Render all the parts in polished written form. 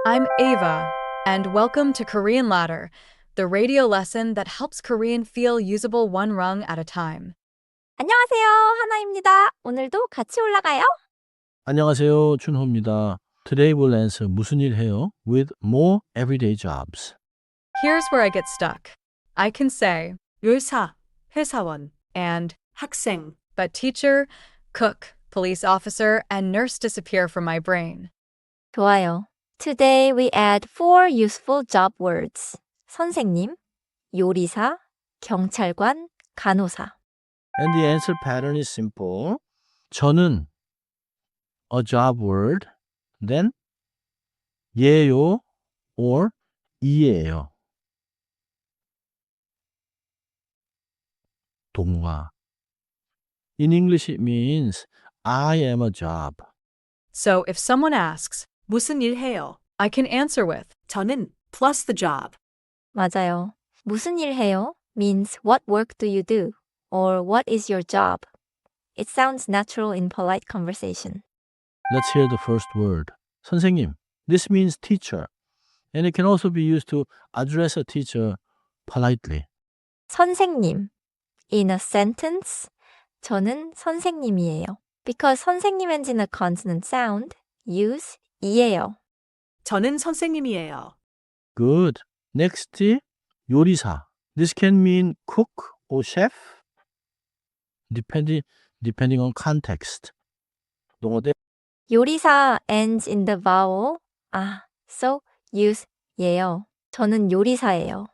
I'm Ava, and welcome to Korean Ladder, the radio lesson that helps Korean feel usable one rung at a time. 안녕하세요. 하나입니다. 오늘도 같이 올라가요. 안녕하세요. 춘호입니다. Today we'll answer 무슨 일 해요? with more everyday jobs. Here's where I get stuck. I can say 요사, 회사원, and 학생, but teacher, cook, police officer, and nurse disappear from my brain. 좋아요. Today we add 4 useful job words. 선생님, 요리사, 경찰관, 간호사. And the answer pattern is simple. 저는 a job word, then 예요 or 이예요. 동화. In English it means I am a job. So if someone asks, 무슨 일 해요? I can answer with 저는 plus the job. 맞아요. 무슨 일 해요? means what work do you do? Or what is your job? It sounds natural in polite conversation. Let's hear the first word. 선생님. This means teacher. And it can also be used to address a teacher politely. 선생님. In a sentence, 저는 선생님이에요. Because 선생님 ends in a consonant sound, use 이에요. 저는 선생님이에요. Good. Next, 요리사. This can mean cook or chef, depending on context. 동어대 요리사 ends in the vowel, so use 예요. 저는 요리사예요.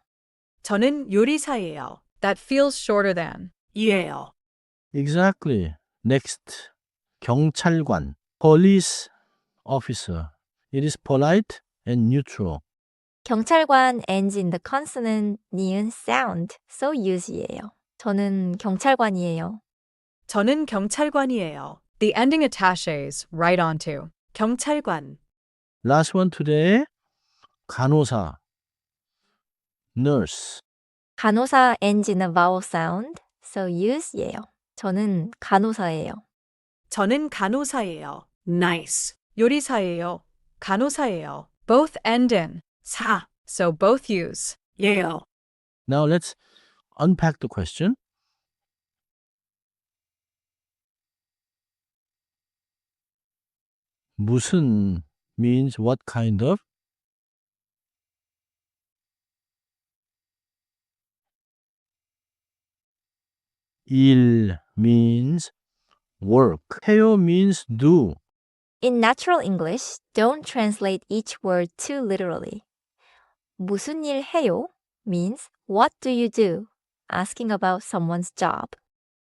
저는 요리사예요. That feels shorter than 이예요. Exactly. Next, 경찰관. Police officer. It is polite and neutral. 경찰관 ends in the consonant 니은 sound, so use예요. 저는 경찰관이에요. 저는 경찰관이에요. The ending attaches right onto 경찰관. Last one today, 간호사. Nurse. 간호사 ends in a vowel sound, so use예요. 저는 간호사예요. 저는 간호사예요. Nice. 요리사예요. 간호사예요. Both end in 사, so both use 예요. Now let's unpack the question. 무슨 means what kind of. 일 means work. 해요 means do. In natural English, don't translate each word too literally. 무슨 일 해요 means what do you do, asking about someone's job.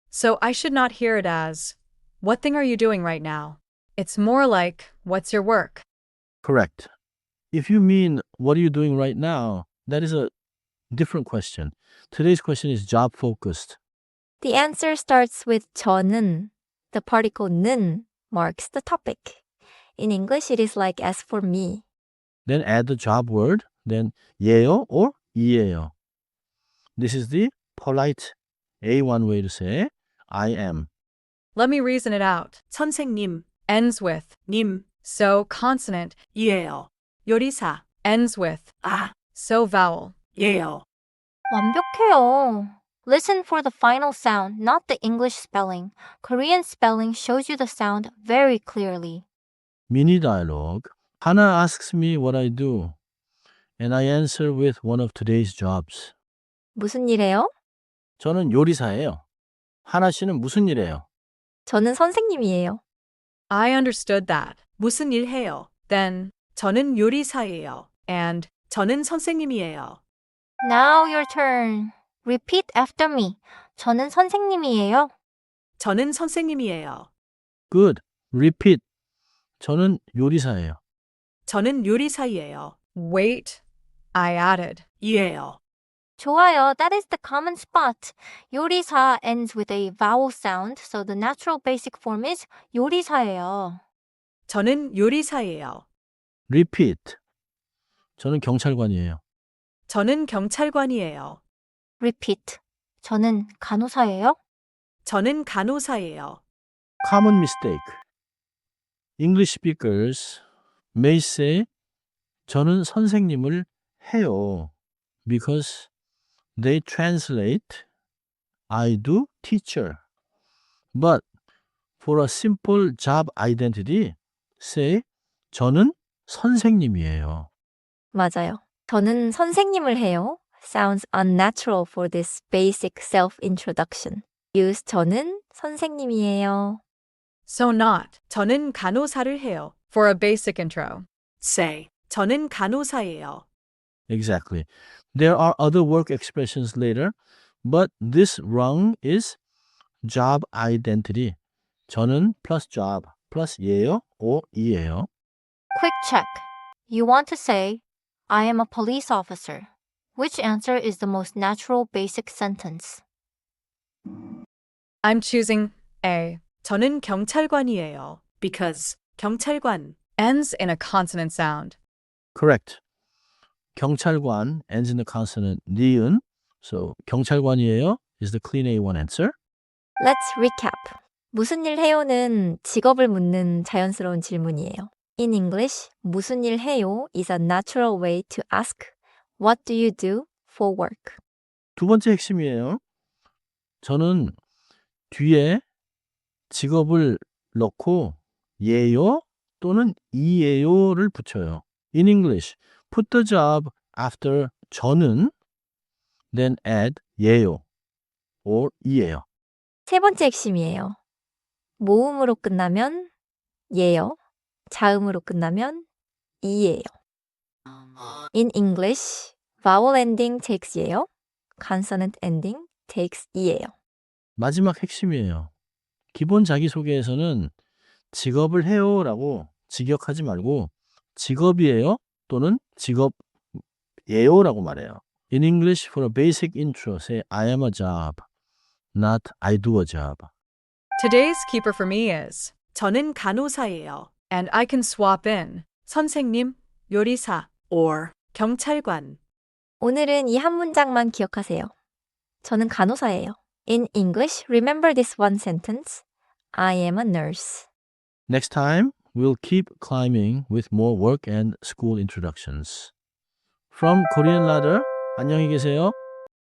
So I should not hear it as what thing are you doing right now? It's more like what's your work? Correct. If you mean what are you doing right now, that is a different question. Today's question is job focused. The answer starts with 저는. The particle 는 marks the topic. In English, it is like as for me. Then add the job word, then 예요 or 이예요. This is the polite A1 way to say I am. Let me reason it out. 선생님 ends with 님, so consonant 이예요. 요리사 ends with so vowel 예요. 완벽해요. Listen for the final sound, not the English spelling. Korean spelling shows you the sound very clearly. Mini dialogue. Hannah asks me what I do, and I answer with one of today's jobs. 무슨 일해요? 저는 요리사예요. 하나 씨는 무슨 일해요? 저는 선생님이에요. I understood that. 무슨 일 해요? Then 저는 요리사예요. And 저는 선생님이에요. Now your turn. Repeat after me. 저는 선생님이에요. 저는 선생님이에요. Good. Repeat. 저는 요리사예요. 저는 요리사예요. Wait, I added 이예요. 좋아요. That is the common spot. 요리사 ends with a vowel sound, so the natural basic form is 요리사예요. 저는 요리사예요. Repeat. 저는 경찰관이에요. 저는 경찰관이에요. Repeat. 저는 간호사예요. 저는 간호사예요. Common mistake. English speakers may say 저는 선생님을 해요. Because they translate I do teacher. But for a simple job identity, say 저는 선생님이에요. 맞아요. 저는 선생님을 해요. Sounds unnatural for this basic self-introduction. Use 저는 선생님이에요. So not. 저는 간호사를 해요. For a basic intro. Say. 저는 간호사예요. Exactly. There are other work expressions later, but this rung is job identity. 저는 plus job plus 예요 or 이예요. Quick check. You want to say, I am a police officer. Which answer is the most natural basic sentence? I'm choosing A. 저는 경찰관이에요. Because 경찰관 ends in a consonant sound. Correct. 경찰관 ends in the consonant 니은. So 경찰관이에요 is the clean A1 answer. Let's recap. 무슨 일 해요는 직업을 묻는 자연스러운 질문이에요. In English, 무슨 일 해요 is a natural way to ask, what do you do for work? 두 번째 핵심이에요. 저는 뒤에 직업을 넣고 예요 또는 이예요를 붙여요. In English, put the job after 저는, then add 예요 or 이예요. 세 번째 핵심이에요. 모음으로 끝나면 예요, 자음으로 끝나면 이예요. In English, vowel ending takes 예요, consonant ending takes 이예요. 마지막 핵심이에요. 기본 자기소개에서는 직업을 해요라고 직역하지 말고 직업이에요 또는 직업예요라고 말해요. In English, for a basic intro, say I am a job, not I do a job. Today's keeper for me is 저는 간호사예요. And I can swap in 선생님, 요리사, or 경찰관. 오늘은 이 한 문장만 기억하세요. 저는 간호사예요. In English, remember this one sentence. I am a nurse. Next time, we'll keep climbing with more work and school introductions. From Korean Ladder, 안녕히 계세요.